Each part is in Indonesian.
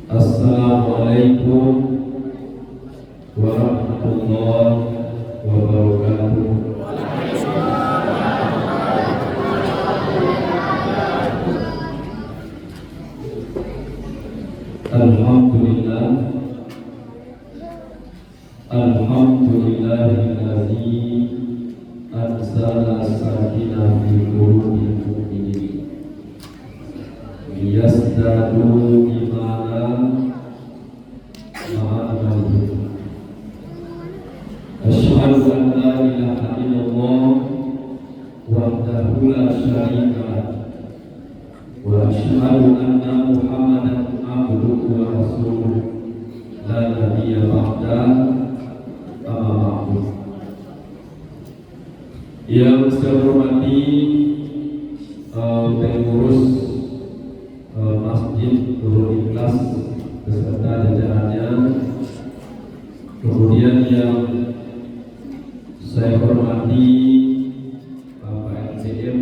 Assalamualaikum warahmatullahi wabarakatuh. Alhamdulillah, alhamdulillahillazi anzala sakinah fi qulubil mu'minin liyazdadu imanan ma'a imanihim. Asyhadu an la ilaha illallah wahdahu la syarika lah wa asyhadu anna Muhammadan abduhu wa rasuluh la nabiyya ba'da amma ba'du. Yang saya hormati pengurus Masjid Nurul Ikhlas beserta jajarannya, kemudian yang saya hormati Bapak LCM,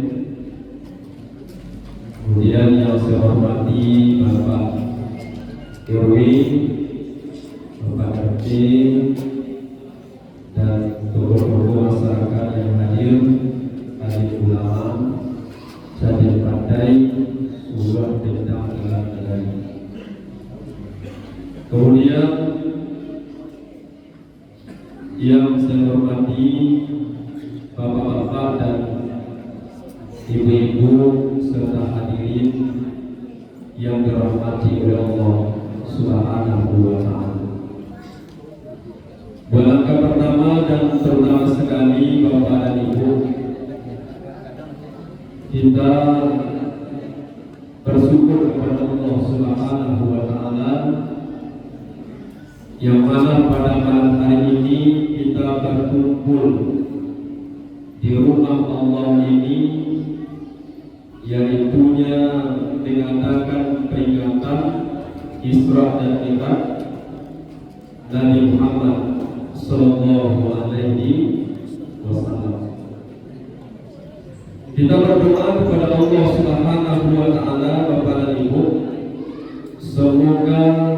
kemudian yang saya hormati Bapak RW, Bapak RT, dan tokoh-tokoh masyarakat yang hadir, alim ulama, cadir pandai, surah tentang negara. Kemudian yang saya hormati bapak-bapak dan ibu-ibu serta hadirin yang dirahmati oleh Allah Subhanahu wa ta'ala. Langkah pertama dan terutama sekali Bapak dan Ibu, kita bersyukur kepada Allah Subhanahu wa ta'ala yang mana pada malam hari ini kita berkumpul di rumah Allah ini, yaitunya mengadakan peringatan Isra dan Mi'raj Nabi Muhammad Sallallahu Alaihi Wasallam. Kita berdoa kepada Allah Subhanahu wa ta'ala, Bapak dan Ibu, semoga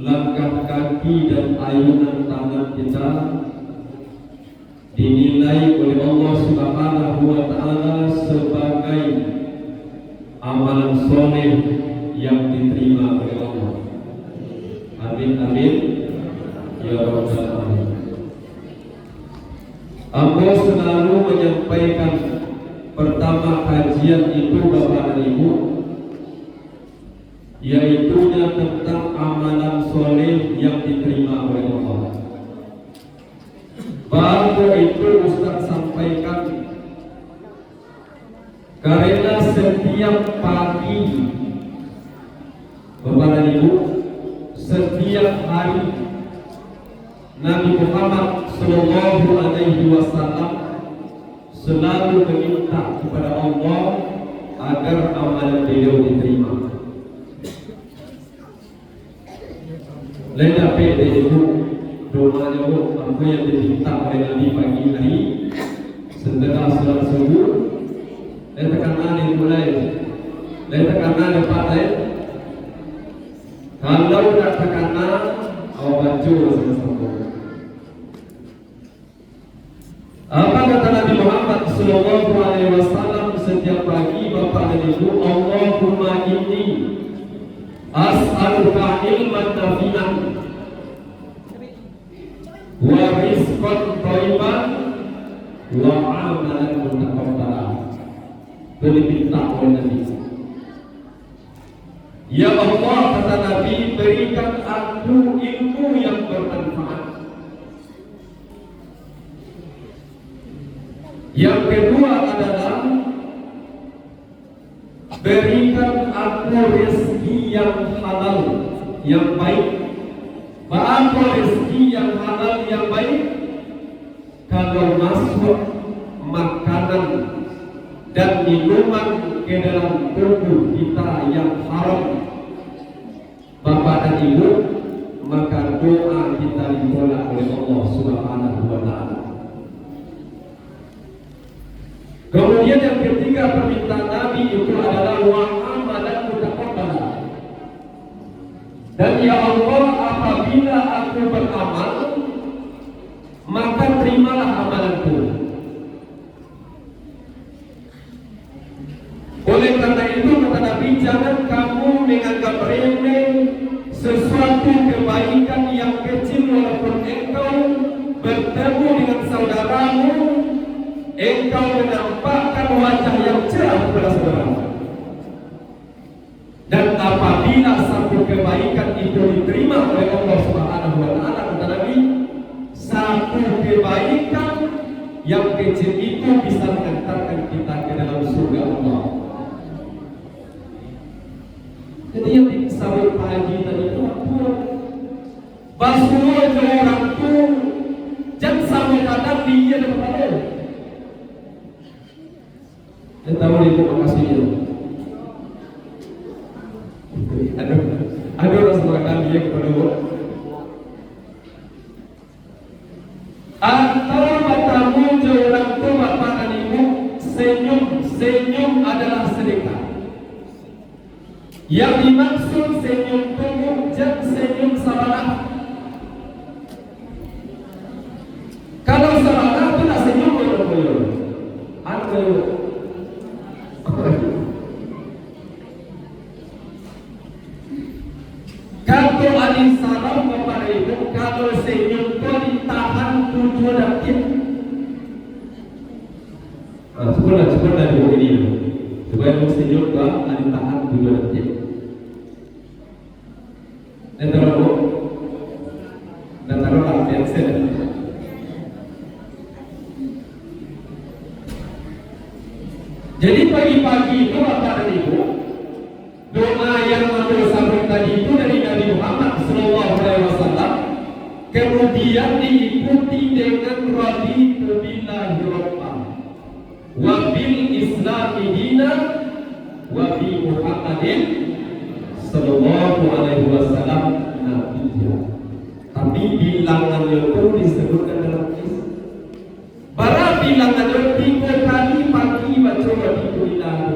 langkah kaki dan ayunan tangan kita dinilai oleh Allah Subhanahu wa ta'ala sebagai amalan soleh yang diterima oleh Allah. Amin amin ya rabbal alamin. Aku selalu menyampaikan pertama kajian itu Bapak dan Ibu, yaitunya tentang amalan soleh yang diterima oleh Allah. Baru itu Ustaz sampaikan, karena setiap pagi Bapak dan Ibu, setiap hari Nabi Muhammad Sallallahu Alaihi Wasallam selalu meminta kepada Allah agar amalan beliau diterima. Lain apa itu doanya apa yang diminta oleh Nabi pagi hari setelah salat subuh. Lain tekanan yang mulai, lain tekanan yang pakai. Kalau tak tekanan, awak baca sama-sama. Apa kata Nabi Muhammad Sallallahu Alaihi Wasallam setiap pagi Bapak dan Ibu? Allahumma inni as'aluka ilman nafi'an wa rizqan thayyiban wa amalan mutaqabbalan. Diminta oleh Nabi. Ya Allah, kata Nabi, berikan aku ilmu yang bermanfaat. Yang kedua adalah berikan aku rezeki yang halal, yang baik. Apa rezeki yang halal, yang baik? Kalau masuk makanan dan minuman ke dalam tubuh kita yang haram, Bapak dan Ibu, maka doa kita ditolak oleh Allah Subhanahu wa ta'ala. Kemudian yang ketiga permintaan Nabi itu adalah wa amalan mutaqabbalan. Dan ya Allah, apabila aku beramal, maka terimalah amalanku. Oleh karena itu kata Nabi, jangan kamu menganggap remeh sesuatu kebaikan yang kecil, walaupun engkau bertemu dengan saudaramu, engkau menampakkan wajah yang cerah kepada saudaramu. Dan apabila satu kebaikan itu diterima oleh Allah Subhanahu wa Ta'ala, kata Nabi, satu kebaikan yang kecil itu bisa mengantarkan kita ke dalam surga Allah. Jadi yang disebut Pak Haji tadi itu apa? Basuh ke orang tu, jangan sampai kadang dia dapat apa? Saya tahu itu makasihnya. Ada orang sebutkan dia kepada Allah. Antara matamu orang tu bapak dan ibu, senyum adalah sedekah. Yang dimaksud senyum tumbuh, jangan senyum sabarah. Kalau sabarah itu nak senyum boleh. Ada. Kalau ada salam kepada ibu, kalau senyum itu ditahan 7 detik. Sebenarnya dari ini, supaya senyum itu ditahan 7 detik. Dan taruh latihan saya. Jadi pagi-pagi itu Bapak dan Ibu, doa yang Nabi sampaikan tadi itu dari Nabi Muhammad SAW, kemudian diikuti dengan raditu billahi rabban wa bil islami dinan wa bi Muhammadin sallallahu alaihi wasallam nabiyya. Tapi bilangannya itu disebutkan dalam kisah. Bara bilangannya 3 kali pagi baca raditu billahi,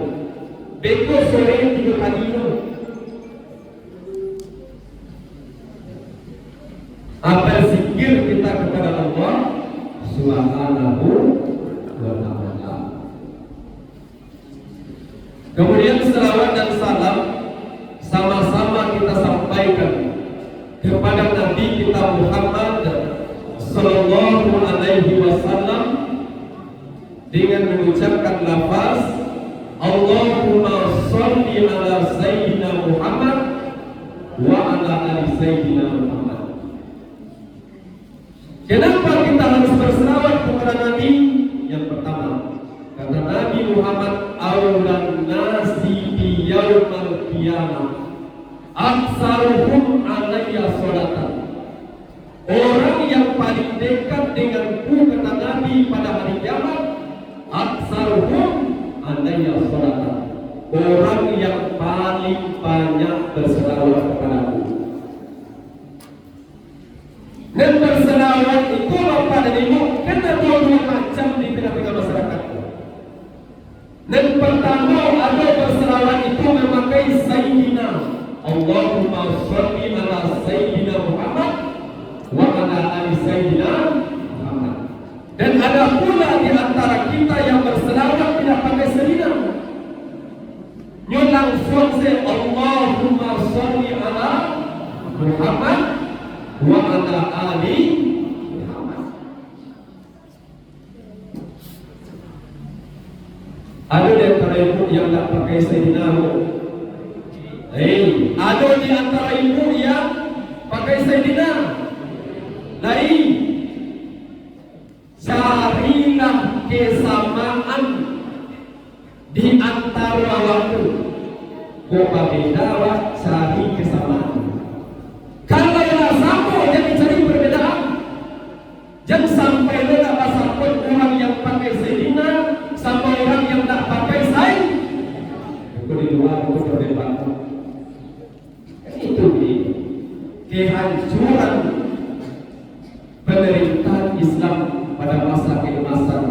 besok sore 3 kali itu. Apa zikir kita kepada Allah Subhanahu wa Ta'ala. Kemudian selawat dan salam sama-sama kita sampaikan kepada Nabi kita Muhammad sallallahu alaihi wasallam dengan mengucapkan lafaz Allahumma sholli ala sayyidina Muhammad wa ala ali sayyidina Muhammad. Kenapa kita harus berselawat kepada Nabi? Yang pertama, kata Nabi Muhammad, awlan nasi bi yaumal qiyamah aksaruhum alayya sholatan. Orang yang paling dekat denganku, kata Nabi, pada hari kiamat, aksaruhum alayya sholatan. Orang yang paling banyak berselawat kepadaku. Dan berselawat itu Bapak dan Ibu kena 2 macam di tengah-tengah masyarakat. Dan pertama, ada berselawat itu memakai Sayyidina Allahumma sholli ala Sayyidina Muhammad wa ala ali Sayyidina Muhammad. Dan ada pula di antara kita yang berselawat tidak pakai Sayyidina, langsung say Allahumma sholli ala Muhammad wa ala ali Muhammad. Ada di antara ibu yang tak pakai Sayyidina. Ada di antara ibu yang pakai Sayyidina. Lain. Carilah kesamaan di antara waktu. Kok beda, cari kesamaan. Kalau yang sama, jangan cari perbedaan. Jangan sampai ada pasal pun orang yang pakai Sayyidina sama orang yang tak pakai Sayyidina. Itu di luar itu perdebatan. Itu kehancuran pemerintahan Islam pada masa keemasan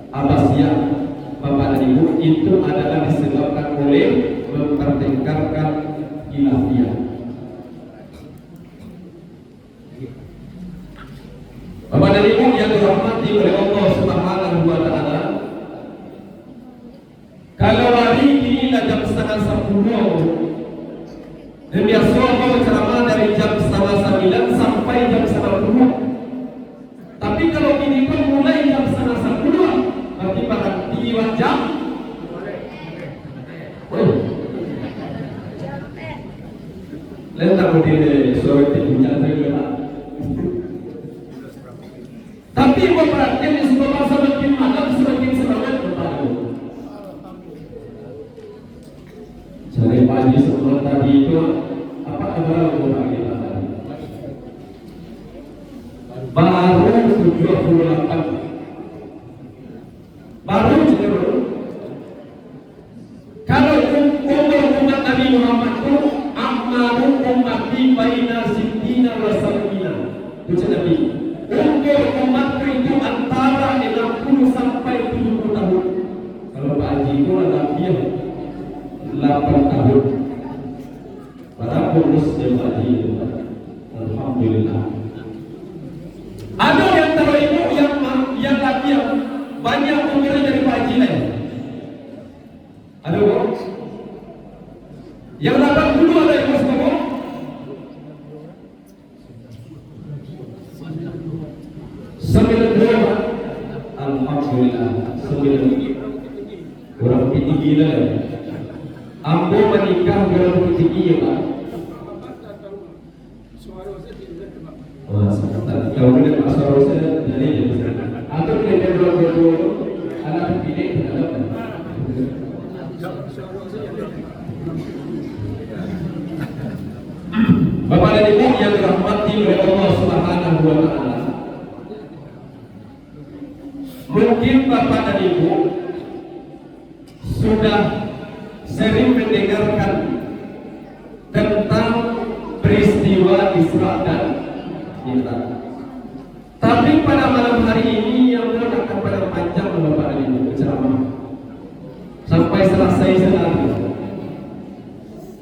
Abbasiyah, Bapak dan Ibu, itu adalah disebabkan oleh mempertengkarkan khilafiyah. Dan biasa mau ceramah dari jam 8:30 sampai jam 9. Tapi kalau ini pun mulai jam 9:30, berarti barang 3 jam. Lain tak boleh suara punya juga. Tapi perhatian di sebuah masa semakin malam semakin semangat bertahan. Cari pagi sebelum tadi itu apa kabar pagi tadi? Baru 78. Baru cenderung. Kalau umur umat Nabi Muhammad itu amaru ummati baina sittina wa sab'ina. Itu Nabi. Umur umatku itu antara 60 sampai 70 tahun. Kalau Pak Haji itu lebih 8 tahun. Para bonus dari Pak Haji itu. Alhamdulillah. Ada yang antara ibu yang laki banyak umurnya dari Pak Haji lain. Ada kok? Yang 80 ada ibu semua. Alhamdulillah. 9 orang tinggi lah. Ambo menikah orang tinggi ya Pak. Kalau kita pasal saya jadi atau kita berdua anak pilih ada. Bapak dan Ibu yang dirahmati oleh Allah Subhanahu wa taala. Mungkin Bapak dan Ibu sudah sering mendengarkan tentang peristiwa Isra dan Mi'raj. Tapi pada malam hari ini yang akan pada panjang Bapak dan Ibu berceramah sampai selesai sehari.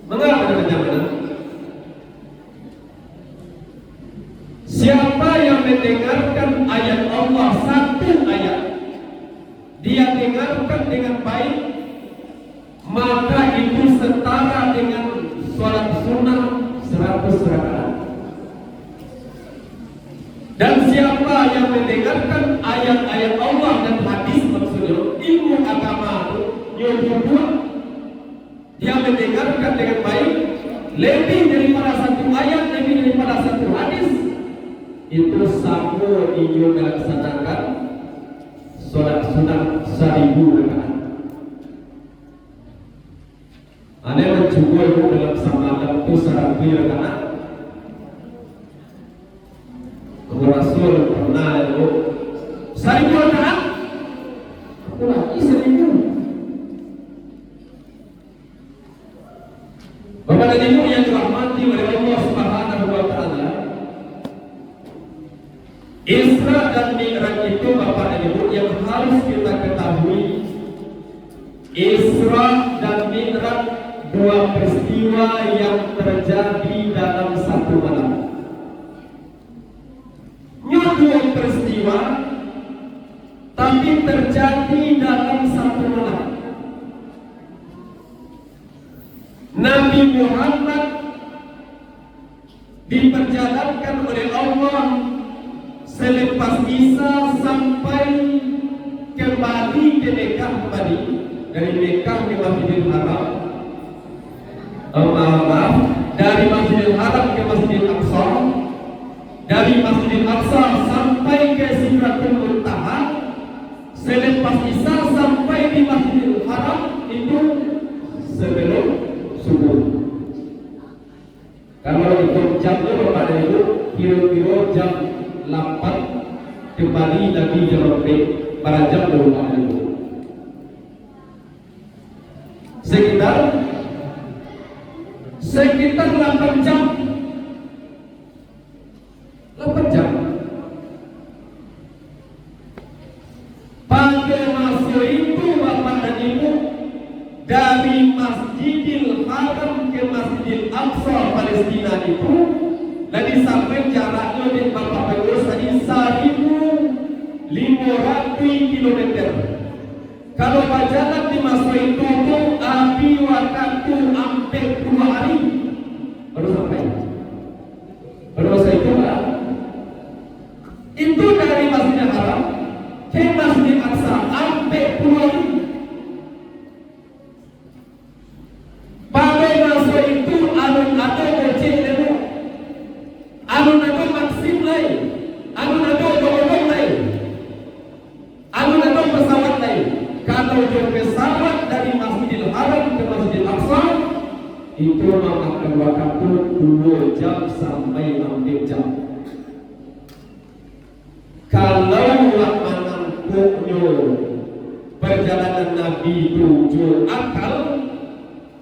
Mengapa panjang? Siapa yang mendengarkan ayat Allah satu ayat, dia dengarkan dengan baik, maka itu setara dengan sholat sunnah 100 rakaat. Dan siapa yang mendengarkan ayat-ayat Allah dan hadis, maksudnya ilmu agama yang kedua, dia mendengarkan dengan baik, lebih daripada satu ayat, lebih daripada satu hadis, itu sama dia melaksanakan sholat sunnah 1000 rakaat. Anda mencoba itu dalam semalam itu 100 rakaat. Rasul pernah itu 1000 rakaat. Aku lagi 1000. Bapak dan Ibu yang dirahmati oleh Allah Subhanahu wa taala, Isra dan Mi'raj itu Bapak dan Ibu yang harus kita ketahui. Isra dan Mi'raj dua peristiwa yang terjadi dalam satu malam. Dua peristiwa tapi terjadi dalam satu malam. Nabi Muhammad diperjalankan oleh Allah selepas Isa sampai kembali ke Mekah, kembali dari Mekah ke Masjidil Haram. Maaf, dari Masjidil Haram ke Masjidil Aqsa, dari Masjidil Aqsa sampai ke Sidratul Muntaha. Selepas Isa sampai di Masjidil Haram itu sebelum subuh. Kalau itu jamnya Bapak dan Ibu, kira-kira jam 8 kembali Nabi jam para jam Bapak dan Ibu. Sekitar 8 jam. 8 jam. Pada masa itu Bapak dan Ibu, dari Masjidil Haram ke Masjidil Aqsa Palestina itu dari sampai jaraknya dari Bapak Ibu tadi 1.500 km. Kalau berjalan di masa itu api waktu sampai 2 hari baru sampai. Baru saya itu itu dari Masjidil Haram ke Masjid Aqsa sampai 10 hari. Pada masa itu alun-alun kecil dulu, alun-alun maksim lain, alun-alun bodong lain, alun-alun pesawat lain. Kalau dia pesawat dari Masjidil Haram ke Masjid Aqsa itu memakan waktu 2 jam sampai 4 jam. Kalau menangkuknya perjalanan Nabi itu akal,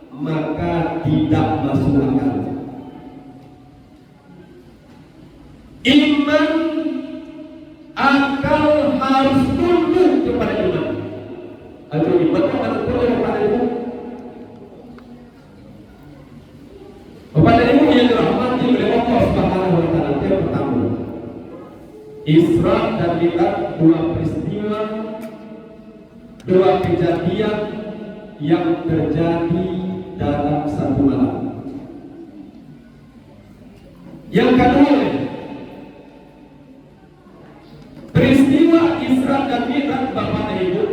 maka tidak masuk akal. Iman, akal harus tunduk kepada iman. Atau iman harus tunduk kepada iman. Kepada iman yang dirahmati oleh Allah Subhanahu wa Ta'ala. Yang pertama, Isra dan Mi'raj, 2 peristiwa, 2 kejadian yang terjadi dalam satu malam. Yang kedua, peristiwa Isra dan Mi'raj Bapak dan Ibu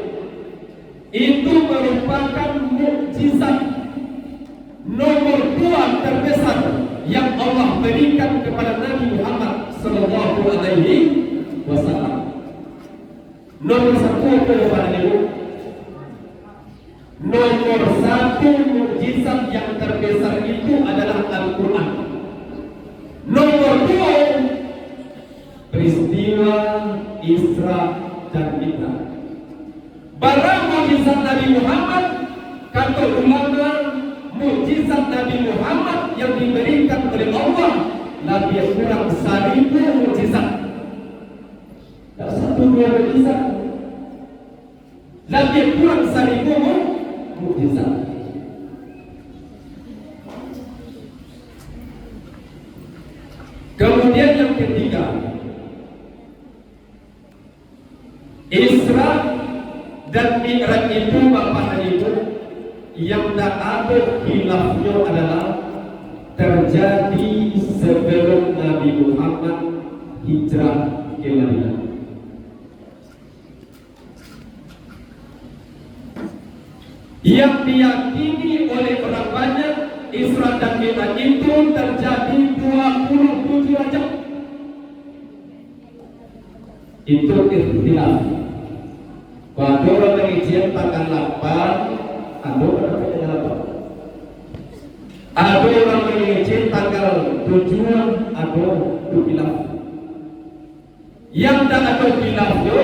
itu merupakan mukjizat nomor 2 terbesar yang Allah berikan kepada Nabi Muhammad sallallahu alaihi wasallam. Nomor 1 Bapak dan Ibu, nomor 1 mukjizat yang terbesar itu adalah Al-Quran. Nomor 2 peristiwa Isra dan Mi'raj. Barang mukjizat Nabi Muhammad, kata ulama, mukjizat Nabi Muhammad yang diberikan oleh Allah lebih kurang 1000 mukjizat. Tak 1-2 mukjizat, lebih kurang 1000 mukjizat. Kemudian yang ketiga, Isra dan Mi'raj itu Bapak dan Ibu yang tak ada khilafnya adalah terjadi sebelum Nabi Muhammad hijrah ke Madinah. Yang diyakini oleh orang banyak, Isra dan Mi'raj itu terjadi 27 Rajab. Itu ikhtilaf. Ada orang mengizinkan tanggal 8, ada orang tanggal 8. Ada orang mengizinkan tanggal 7, ada khilaf. Yang tak ada khilafnya,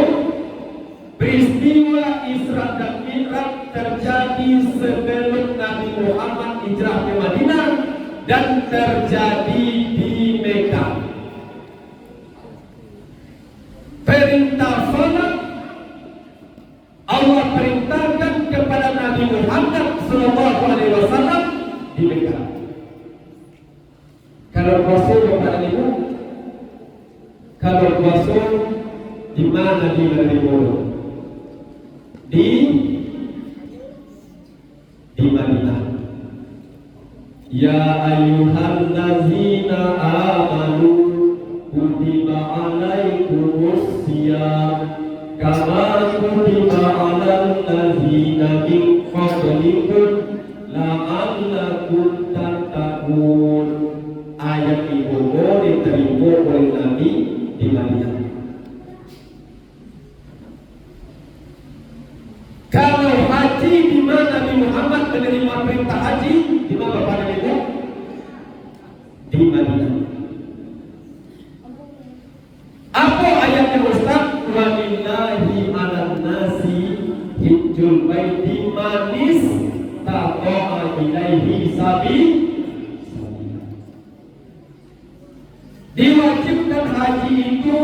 peristiwa Isra dan Mi'raj terjadi sebelum Nabi Muhammad hijrah ke Madinah dan terjadi di Mekah. Perintah salat Allah perintahkan kepada Nabi Muhammad sallallahu alaihi wasallam di Mekah. Kalau puasa kepada Ibu, kalau puasa di mana di Madinah? Di Madinah. Ya ayyuhallazina amanu kutiba alaikumus shiyam kama kutiba alal ladzina min qablikum la'allakum tattaqun. Ayat itu diterima oleh Nabi di Madinah. Kalau haji di mana Nabi Muhammad menerima perintah haji, di mana Bapak dan Ibu? Di Madinah. Apa ayatnya Ustaz? Wa lillahi 'alan nasi hijjul baiti man istata'a ilaihi sabila. Diwajibkan haji itu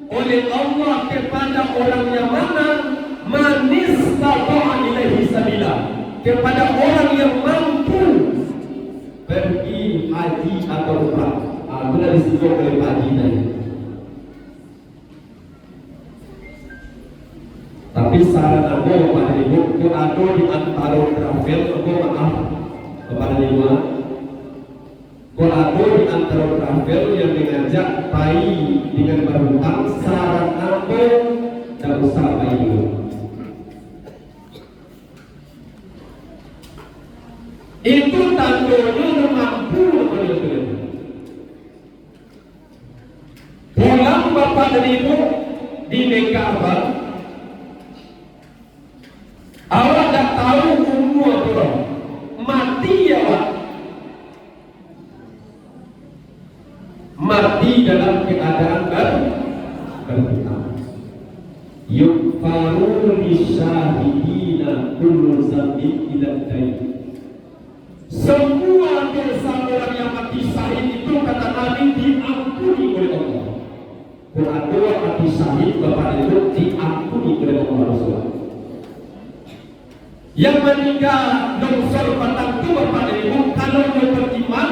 oleh Allah kepada orang yang mana manis istata'a ilaihi sabila, kepada orang yang mampu pergi haji atau umrah. Sudah disebut oleh haji tadi. Tapi saran aku pada ibu, aku ada di antara travel, aku maaf, kepada lima. Kalau di antara travel yang mengajak pai dengan berhutang syarat apa tak usah pai dulu. Itu tandanya mampu betul-betul. Pulang bapak dan ibu di Mekah, awak dah tahu umur orang mati ya Pak. Mati dalam keadaan berhutang. Yukfaru lisyahidina kullu zambin ila dain. Semua dosa orang yang mati syahid itu kata Nabi diampuni oleh Allah. Quran doa mati syahid bapak itu diampuni oleh Allah Rasulullah. Yang meninggal longsor batang itu bapak itu kalau dia beriman,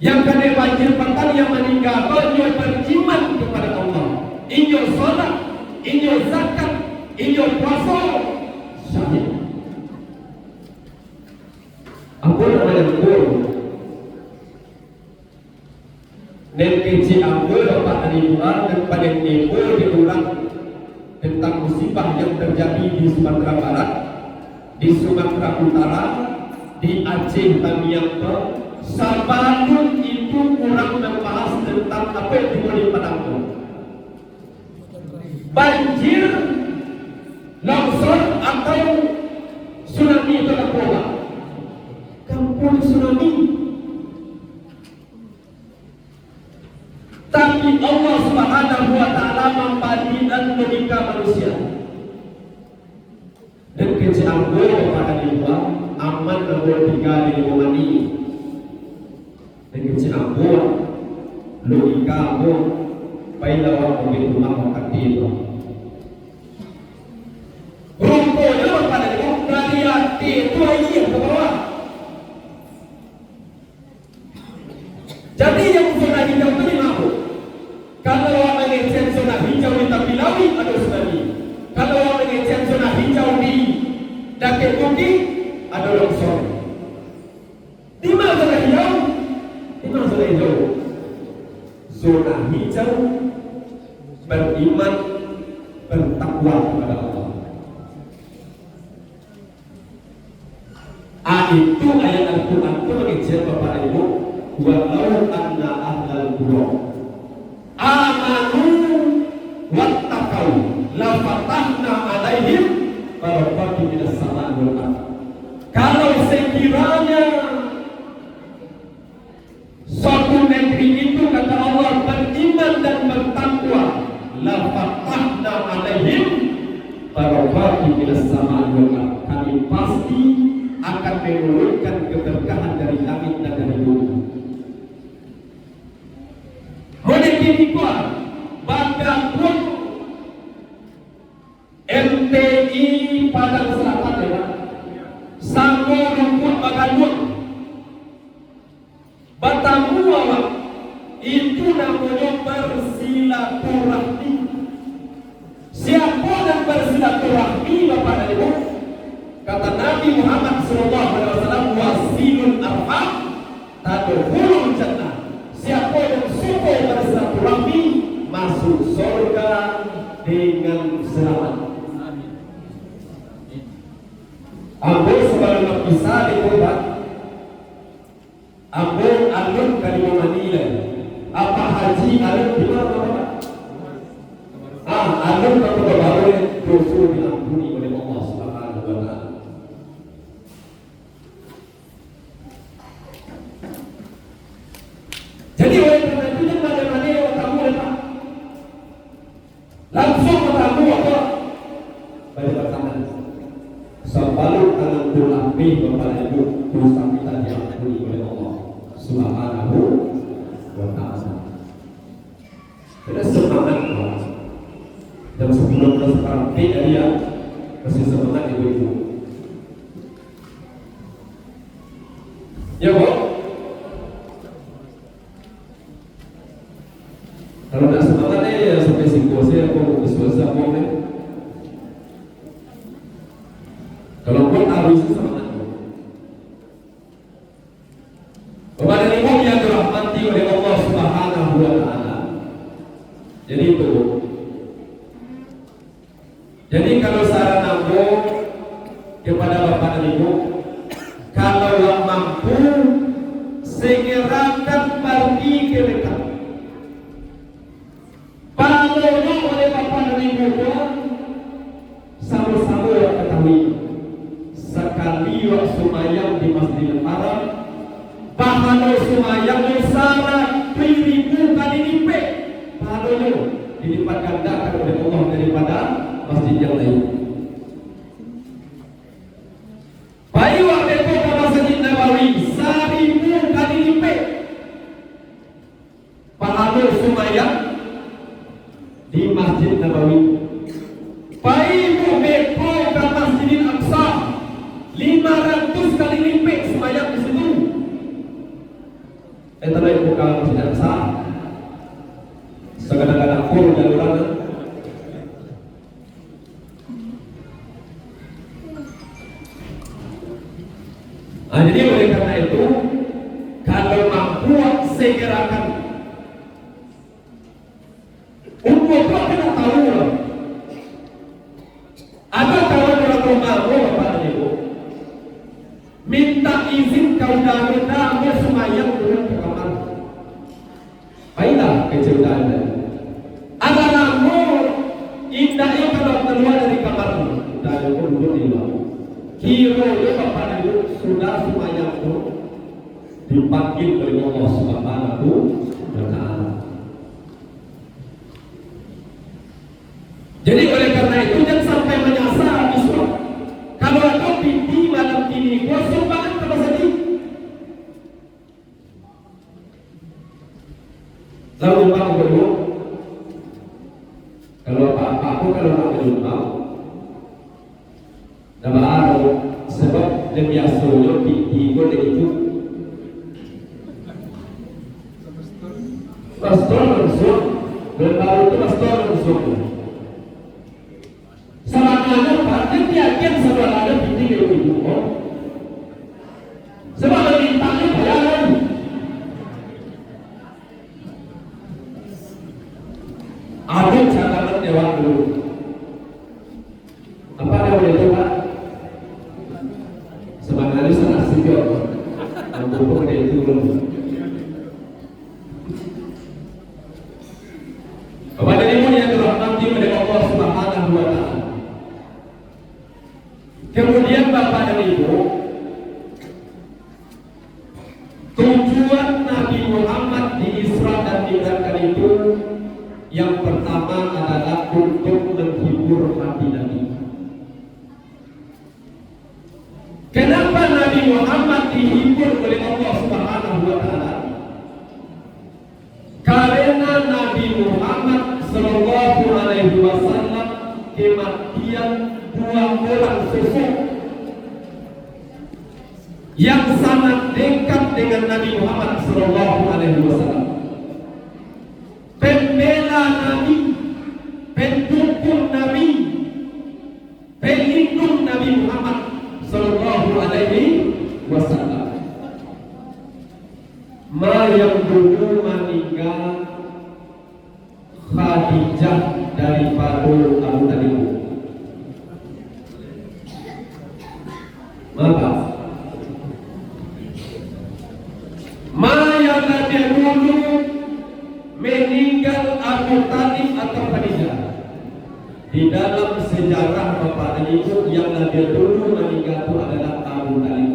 yang kena banjir batang yang meninggal dia beriman kepada Allah. Inyo salat, inyo zakat, inyo puasa, syahid. Apa namanya guru? Nempeci ambil dapat diribuan dan pada ibu diulang tentang musibah yang terjadi di Sumatera Barat, di Sumatera Utara, di Aceh, Tamiang, Sabadun itu kurang membahas tentang apa yang dimulai Padang. Banjir, longsor atau tsunami itu apa? Kampung tsunami. Tapi Allah Subhanahu wa taala membagi dan menikah manusia. Dan kecil kepada dia aman nomor 3 di rumah ini. Dan kecil logika aku baiklah mungkin rumah waktu itu. Rupanya pada dia dari hati itu lagi yang ke bawah. Jadi yang zona hijau itu dimampu. Kalau orang mengecek zona hijau di Tapilawi ada tsunami. Kalau orang mengecek zona hijau di Dakek Bukit ada longsor. Di mana zona hijau? Di mana zona hijau? Zona hijau beriman, bertakwa kepada Allah. Itu ayat Al-Quran itu mengecek Bapak Ibu. Walau anna ahlal qura amanu wattaqau la fatahna alaihim barakatin minas samaa'i wal ardh. Kalau sekiranya suatu negeri itu kata Allah beriman dan bertakwa, la fatahna alaihim barakatin minas samaa'i wal ardh. Kami pasti akan menurunkan keberkahan dari langit dan dari bumi. Mungkin kuat bagang pun MTI Padang Selatan ya, Sanggo Rumput Bagangun, Batamua itu namanya bersilaturahmi. Siapa yang bersilaturahmi Bapak dan Ibu? Kata Nabi Muhammad SAW, wasilul arham tadkhulul jannah. Siapa yang suka bersilaturahmi masuk surga dengan selamat. Ambo sebelum berpisah di Kubat, Ambo alun kalimah Manila. Apa haji alun di mana? Alun kalau baru dosa diampuni oleh Allah Subhanahu wa taala. Jadi oleh karena itu mana-mana yang kamu lepas langsung bertamu apa? Balik bertangan. Sebalik tangan tulampi kepada Ibu dosa kita diampuni oleh Allah Subhanahu wa taala. Kita semangat dan sebelum sekarang dia masih semangat ibu-ibu. Ya Bu. Kalau tak semangat ya sampai psikose aku kesuasa boleh. Kalau pun harus semangat. oleh Allah Subhanahu wa taala. Jadi itu. Jadi kalau saran aku kepada Bapak dan Ibu, kalau yang mampu segerakan pergi ke Mekah. Pahalanya oleh Bapak dan Ibu sama-sama yang ketahui, sekali waktu sumayang di Masjidil Haram, pahala sumayang Sarah 1000 kali lipat, pahalanya dilipat gandakan oleh Allah daripada masjid yang lain. Bayi waktu itu ke Masjid Nabawi 1000 kali lipat, pahala sumayang di Masjid Nabawi. Bayi Meko ke Masjidil Aqsa 500 kali lipat semayang di situ. Itulah yang bukan Masjid Aqsa. Sekadang-kadang kur dan orang. Jadi oleh karena itu, kalau mampu segerakan. Umur kau kena tahu lah. Ada kawan orang rumah Bapak dan Ibu minta izin kau dahulu semayang turun ke kamar. Baiklah keceritaan. Ada namu indahnya kalau keluar dari kamar dari duduk di luar. Kira Bapak dan Ibu sudah semayang itu dipanggil oleh Allah Subhanahu wa taala. Jadi oleh karena itu jangan sampai menyasar Islam. Kalau aku pinti malam ini kosong banget ke masjid. Lalu Pak Guru, kalau apa-apa aku kalau nak berjumpa, nama aku sebab lebih biasanya pinti gue itu pastor langsung, berbaru itu pastor langsung. Semangatnya Pak, dia yakin sebab ada pinti yang itu kok. Sebab ada bintangnya bayaran. Ada catatan dewan dulu. Apa ada boleh itu Pak? Semangatnya sangat sibuk. Aku dia itu belum. Kepada ibu yang dirahmati oleh Allah Subhanahu wa taala. Kemudian Bapak dan Ibu, tujuan Nabi Muhammad di Isra dan Mi'raj itu yang pertama adalah untuk menghibur hati Nabi. Kenapa Nabi Muhammad dihibur oleh Allah Subhanahu wa taala? Karena Nabi Muhammad sallallahu alaihi wasallam kematian dua orang sosok yang sangat dekat dengan Nabi Muhammad sallallahu alaihi wasallam. Pembela Nabi, pendukung Nabi, pelindung Nabi Muhammad sallallahu alaihi wasallam. Yang dulu meninggal Khadijah daripada Abu Talib. Maaf. Yang Nabi dulu meninggal Abu Talib atau Khadijah. Di dalam sejarah Bapak dan Ibu yang Nabi dulu meninggal itu adalah Abu Talib.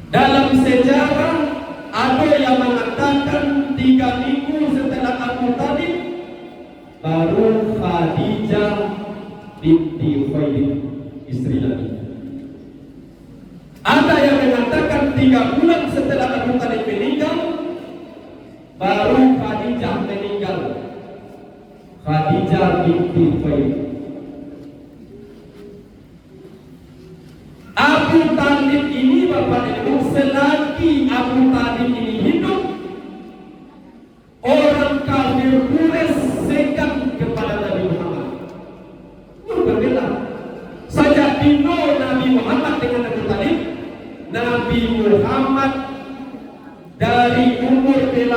Dalam sejarah ada yang mengatakan 3 minggu setelah Abu Talib baru Khadijah binti Khuwailid istri Nabi. Ada yang mengatakan 3 bulan setelah Abu Talib meninggal baru Khadijah meninggal. Khadijah binti Khuwailid. Abu Talib ini Bapak Ibu, selagi Abu Talib ini hidup, orang kafir Quraisy segan kepada Nabi Muhammad. Berbeda. Saja dino Nabi Muhammad dengan Abu Talib, Nabi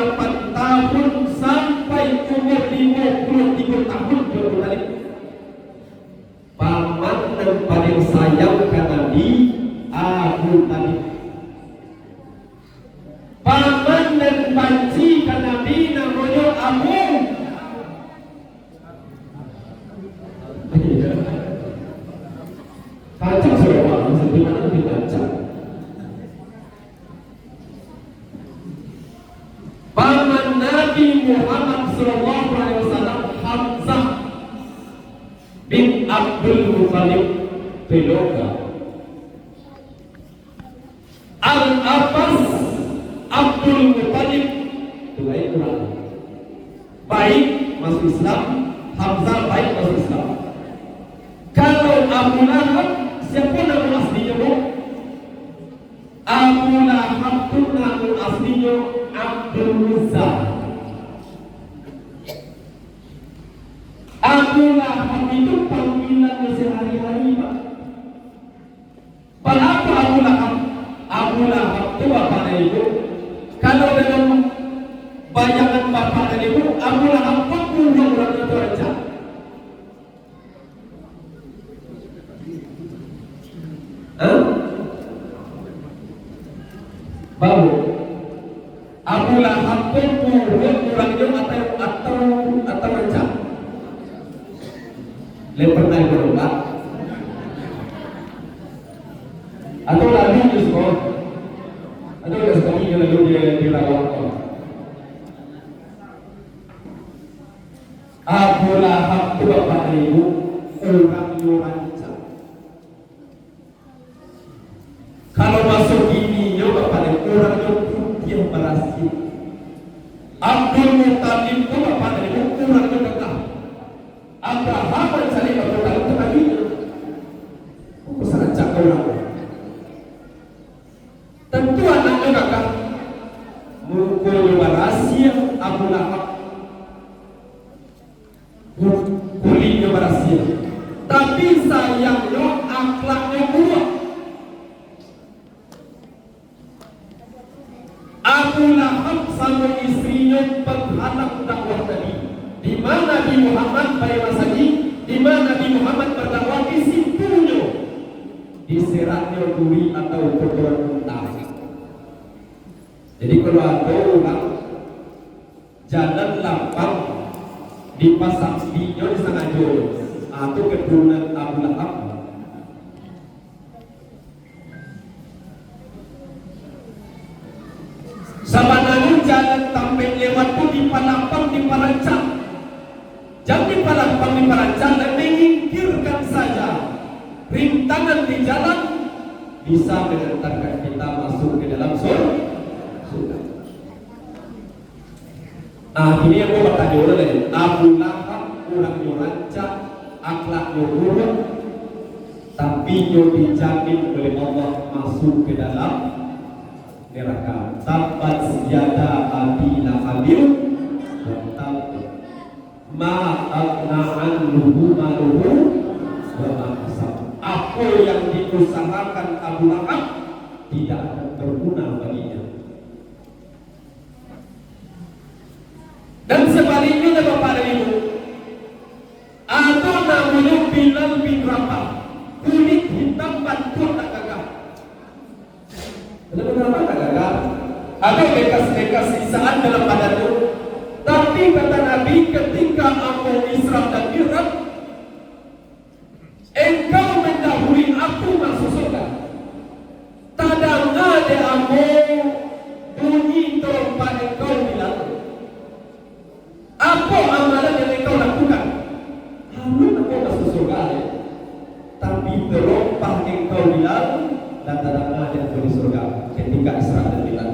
8 tahun sampai umur 53 tahun berbulan. Paman yang paling sayang ke Nabi Abu Talib. Paman dan panci ke Nabi namanya Abu. Kacau semua, sebagaimana dibaca. Paman Nabi Muhammad SAW Hamzah bin Abdul Muttalib Teloga. Al-Abbas Abdul Muttalib itu kurang baik masuk Islam. Hamzah baik masuk Islam. Kalau Abu Lahab, siapa nama aslinya bu? Abu Lahab itu nama aslinya Abdul Uzza. Abu Lahab itu panggilan sehari-hari pak. Kenapa Abu Lahab? Abu Lahab itu bapak dan ibu. Kalau dalam bayangan bapak dan ibu, Abu Lahab pun orang itu raja. Baru Abu Lahab pun orangnya atau raja. Pernah berubah atau lalu justru atau sekali lalu dia dirawat. Abu Lahab itu bapak ibu orang raja. Kalau masuk ini ya bapak ibu orang yang berhasil. Abdul Muttalib itu bapak ibu orang tengah. Abraham mencari Abu Talib itu lagi. Sangat cakap orang. Tentu anaknya kakak mukul berhasil Abu Lahab. Kulitnya berhasil. Tapi sayangnya akhlaknya buruk. Abu Lahab sama istrinya penghalang dakwah tadi. Di mana Nabi Muhammad pada masa ini, di mana Nabi Muhammad berdakwah di situnya, diseratnya duri atau kotoran unta. Jadi kalau ada orang jalan lapang di pasang dinya di sengaja atau keturunan Abu Lahab. Sebenarnya jalan tampil lewat pun di palampang di palancang. Jangan dipalampang di palancang dan menyingkirkan saja rintangan di jalan bisa mengantarkan kita masuk ke dalam surga. Ini yang mau bertanya oleh Abu Lahab orangnya rancak, akhlaknya buruk, tapi dia dijamin oleh Allah masuk ke dalam neraka. Tabbat yada abi lahabin ma aghna anhu maluhu wa ma kasab. Apa yang diusahakan Abu Lahab tidak akan berguna baginya. Dan sebaliknya Bapak dan Ibu, ada namanya Bilal bin Rabah, kulit hitam batu tak gagah. Kenapa tak gagah? Ada bekas-bekas sisaan dalam badannya. Tapi kata Nabi, ketika aku Isra dan Mi'raj, engkau mendahului aku masuk surga. Tadang ada aku bunyi trompa engkau bilang, apa amalan yang engkau lakukan? Harus aku masuk surga ya. Tapi trompa engkau bilang, dan tadang ada aku di surga ketika Isra dan Mi'raj.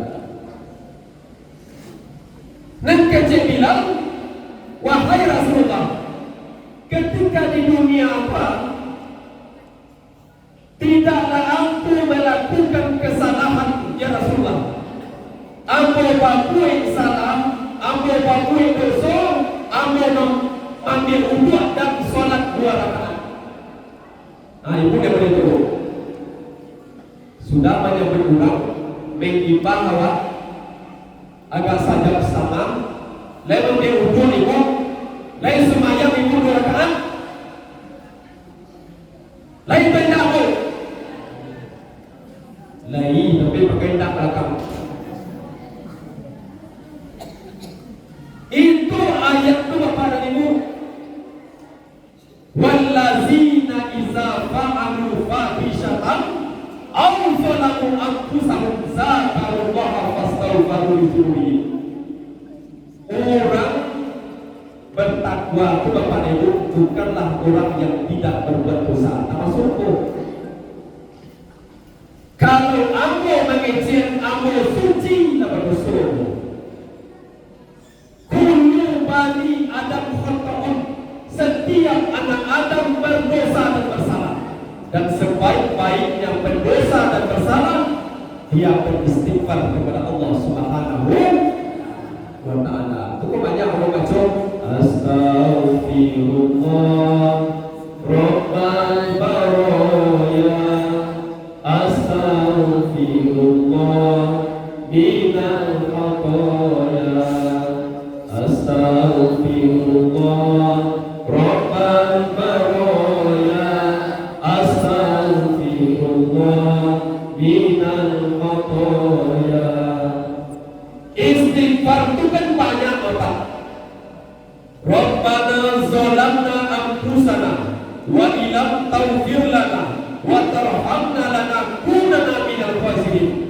Dan kecil bilang, wahai Rasulullah, ketika di dunia apa, tidaklah aku melakukan kesalahan ya Rasulullah. Aku bakui salah, aku bakui dosa, aku ambil wudhu dan sholat 2 rakaat. Nah, ibu yang boleh tahu. Sudah banyak berkurang mengimbang bahwa agak sajak sama, lain dia ukur ibu, lain semayang ibu 2 rakaat, lain benda aku, lain tapi pakai tak belakang. Itu ayat tu Bapak dan Ibu. Wallazina iza fa'alu fahishatan aw zalamu anfusahum zakarullaha fastaghfiru lidzunubihim. Orang bertakwa itu Bapak dan Ibu bukanlah orang yang tidak berbuat dosa, termasuk kalau ambo mengecil ambo suci dapat dosa. Kullu bani Adam khata'un, setiap anak Adam berdosa dan bersalah, dan sebaik-baiknya berdosa dan bersalah dia beristighfar kepada Allah Subhanahu wa ta'ala. Itu banyak orang baca astaghfirullah rabbal baraya, astaghfirullah minal khataya, astaghfirullah rabbal baraya, astaghfirullah minal khataya. Istighfar itu kan banyak Bapak. Rabbana zalamna anfusana wa illam taghfir lana wa tarhamna lanakunanna minal khasirin.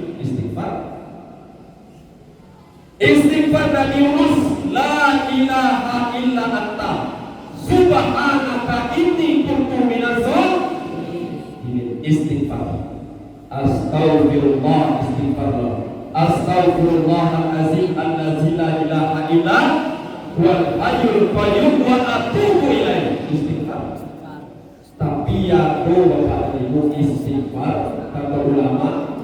Istighfar Nabi Yunus, la ilaha illa anta subhanaka inni kuntu minaz zalimin. Istighfar, astaghfirullah, istighfar, astaghfirullahalazim allazi la ilaha illa huwal hayyul qayyum wa atubu ilaihi. Istighfar. Tapi ya Bapak Ibu, istighfar kata ulama,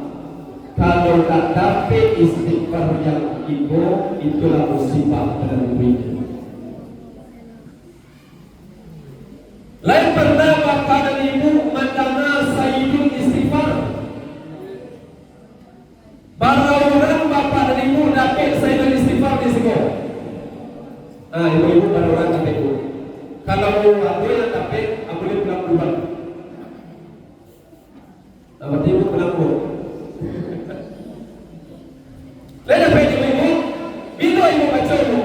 kalau tak dapat istighfar yang itulah musibah dalam hidup. Lain pernah Bapak dan Ibu mandana sayyidul istighfar. Para orang Bapak dan Ibu dapat sayyidul istighfar di sini. Ibu-ibu para orang dapat itu. Kalau aku yang dapat, aku boleh pulang. Berarti Ibu pulang. Lain apa ibu? Bila ibu baca ibu?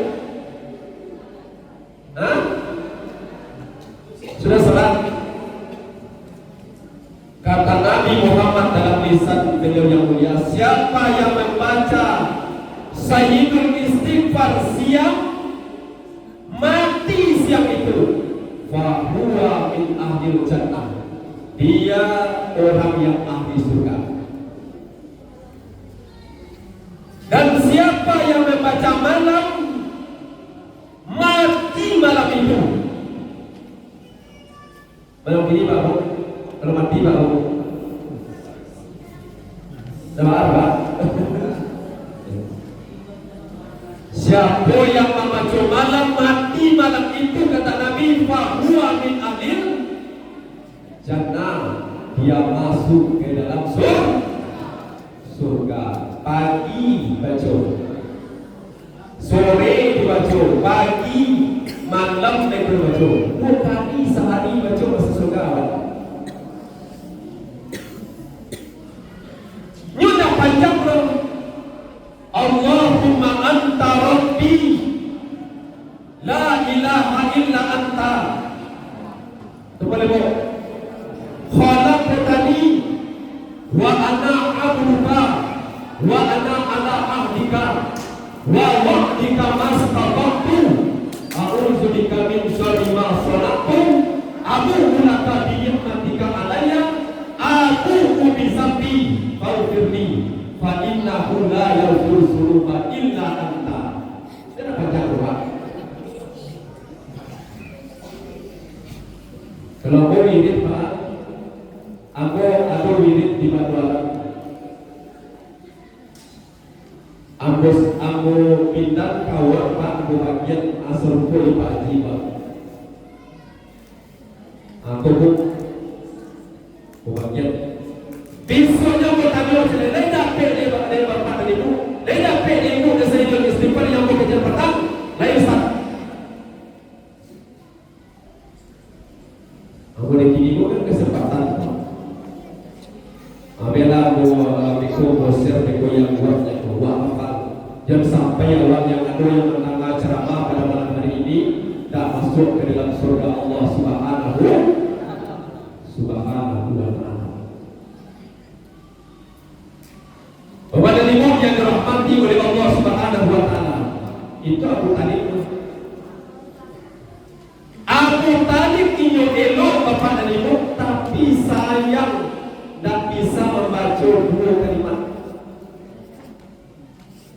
Sudah salat. Kata Nabi Muhammad dalam lisan beliau yang mulia, siapa yang membaca sayyidul istighfar siang, mati siang itu, fahuwa min ahlil jannah, dia orang yang ahli surga. Dan siapa yang membaca malam, mati malam itu. Malam ini Pak, kalau mati Pak, sama apa? Siapa yang membaca malam, mati malam itu, kata Nabi, fahuwa min ahlil jannah, dia masuk ke dalam surga. Pagi baca, sore dibaca, pagi, malam mereka baca. 2 kali sehari baca masuk surga. Nyudah panjang loh. Allahumma anta rabbi, la ilaha illa anta. Itu boleh bu. Khalaqtani wa ana abduka wa ana ala ahdika wa wa'dika mastata'tu a'udzu bika min syarri ma sana'tu abu'u laka bi ni'matika alayya aqumu bi dzambi faghfirli fa innahu la yaghfiru dzunuba illa anta. Kenapa jangan? Kalau mau wirid Pak, aku wirid di Batu Ambo pindah kawat Pak, ambo bagian asal koi Pak Jiwa. Aku bagian. Besoknya mau tahu selesai dapat dari Bapak dan Ibu, dari dapat dari Ibu ke saya bela beko bosir beko yang buat apa jangan sampai orang yang ada yang mendengar ceramah pada malam hari ini tak masuk ke dalam surga Allah Subhanahu wa Ta'ala. Bapak dan Ibu yang dirahmati oleh Allah Subhanahu wa Ta'ala, itu Abu Talib. Abu Talib ini elok Bapak dan Ibu, tapi sayang tak bisa membaca dua kalimat.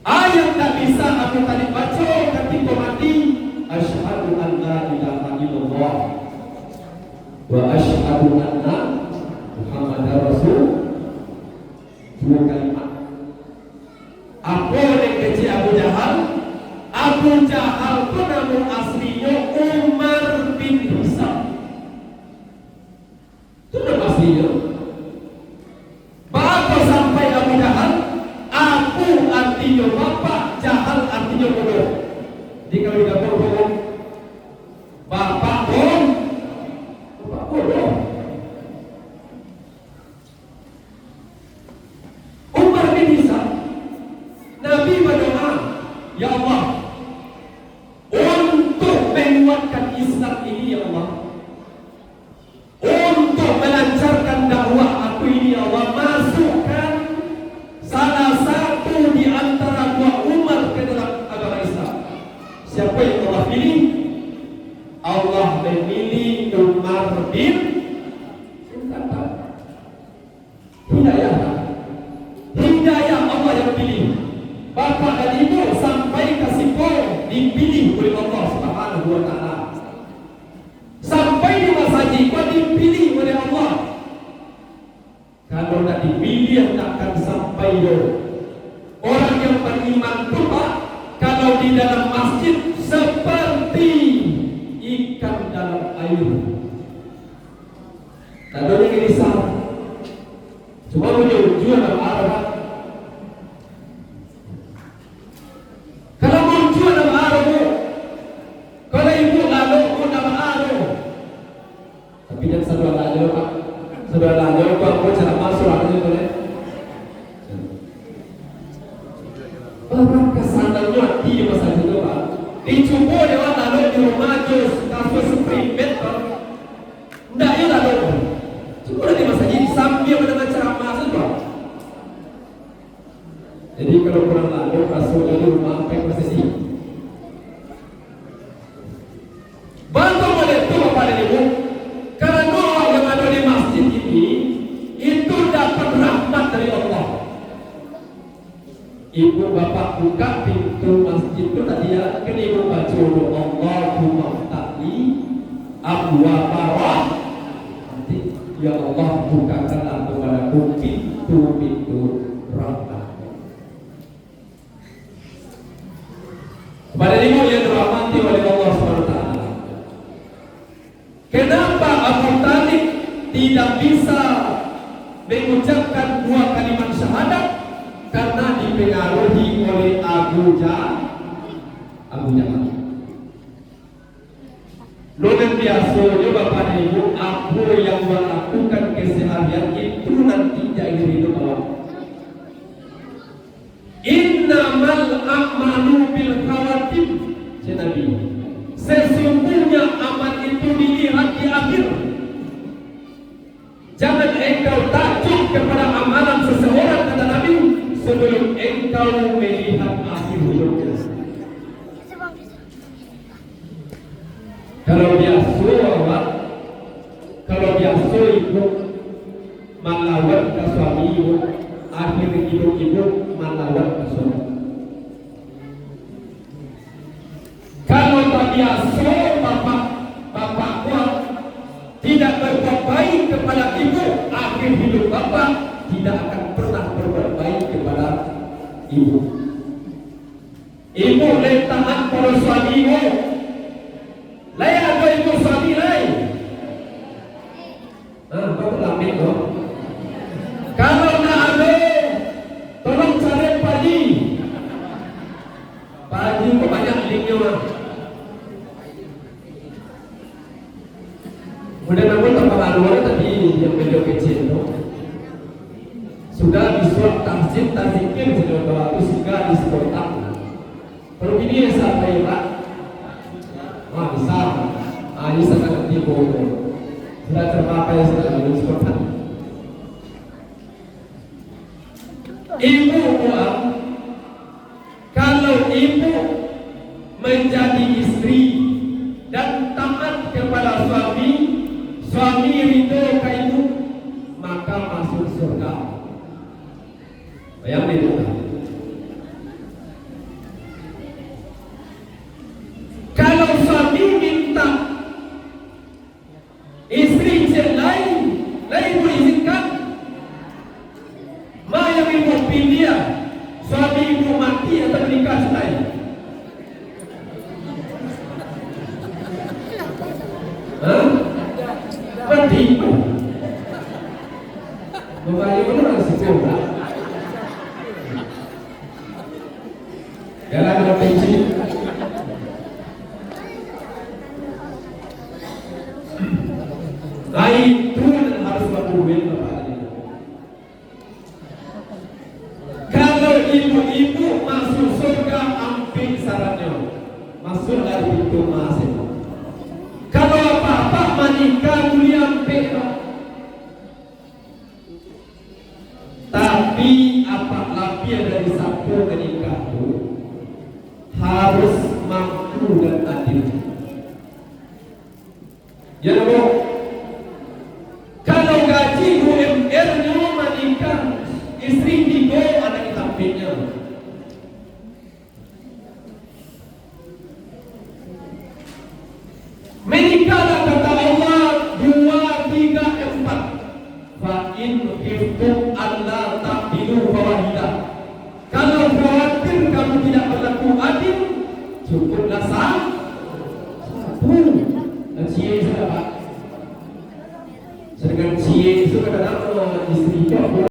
Ayat tak bisa Abu Talib baca ketika mati, asyhadu an la ilaha illallah wa asyhadu anna Muhammadar Rasul. Dua kalimat. Apa yang kecil Abu Jahal? Abu Jahal pun nama aslinya Umar bin Hisam. Itu nama aslinya. Bapa sampai Abu Jahal, Abu artinya bapak, Jahal artinya bodoh. Jadi kalau digabung bodoh, bapak bodoh, bapak bodoh. Umar bin Hisam, Nabi berdoa, ya Allah, untuk menguatkan Islam ini ya Allah, untuk melancarkan dakwah aku ini ya Allah, masukkan salah satu di antara dua umat ke dalam agama Islam. Siapa yang Allah pilih? Allah memilih Umar bin Khattab. Hidayah Allah yang pilih. Bapak dan Ibu sampai ke situ dipilih oleh Allah Subhanahu wa Ta'ala. Sampai di masa jiwa dipilih oleh Allah. Kalau tak dipilih tak akan sampai do. Orang yang beriman itu Pak, kalau di dalam masjid seperti ikan dalam air. Tak ada yang risau. Cuma menunjuk dalam arah. Kalau muncul dalam arah, kalau ibu lalu pun dalam arah. Tapi jangan saudara aja Pak. Saudara aja Pak, aku cara masuk aja boleh. Orang kesananya di masa itu Pak. Dicuba dia lalu di rumah jus kasus sprint bed Pak. Ndak ya lalu. Cuma di masa ini sambil mendengar ceramah saja. Jadi kalau kurang lalu masuk dari rumah sampai ke sini. Bantu boleh itu Bapak dan Ibu. Karena doa yang ada di masjid ini itu dapat rahmat dari Allah. Ibu Bapak buka pintu masjid itu tadi ya, kan Ibu baca doa Allahumma ftahli abwaaba rahmatik. Ya Allah, bukakanlah kepadaku pintu-pintu rahmat. Kepada Ibu yang dirahmati oleh Allah SWT, kenapa Abu Talib tidak bisa mengucapkan dua kalimat syahadat? Karena dipengaruhi oleh Abu Jahal. Luar biasanya Bapak dan Ibu, apa yang melakukan keseharian itu nanti jadi hidup Allah. Innamal a'malu bil khawatim. Nabi, sesungguhnya amal itu dilihat di akhir. Jangan engkau takjub kepada amalan seseorang kata Nabi sebelum engkau melihat akhir hidupnya. Kalau biasa ibu melawat ke suami ibu, akhir hidup ibu melawat ke suami. Kalau tak biasa bapak kuat tidak berbuat baik kepada ibu, akhir hidup bapak tidak akan pernah berbuat baik kepada ibu. Ibu lentahan pada suami ibu. Lain apa ibu suami lain? Kau lamit dong. Kalau nak ada, tolong cari pagi. Pagi kau banyak linknya mah. Udah namun tambah luar tadi yang beliau kecil tu. sudah disuap tahsin tazikin saudara itu sehingga disebutkan. Kalau ini siapa ya Pak? Wah bisa. Ini sangat tipu. Sudah terpakai sudah disebutkan. Ibu uang, kalau ibu menjadi istri dan taat kepada suami, suami ridho ke ibu, maka masuk surga. Bayangkan itu. Kalau suami minta istri lain berizinkan, ma yang ibu pilih suami ibu mati atau menikah lain. Beribu membayar orang sekolah jalan ke pensi itu harus berkumpul kalau ibu-ibu masuk surga hampir syaratnya masuk dari pintu masing. Kalau apa-apa menikah mulia peka. Tapi apalagi dari satu menikah itu harus mampu dan adil. Ya Bu, kalau gaji UMR-nya menikah istri tiga anak sampingnya.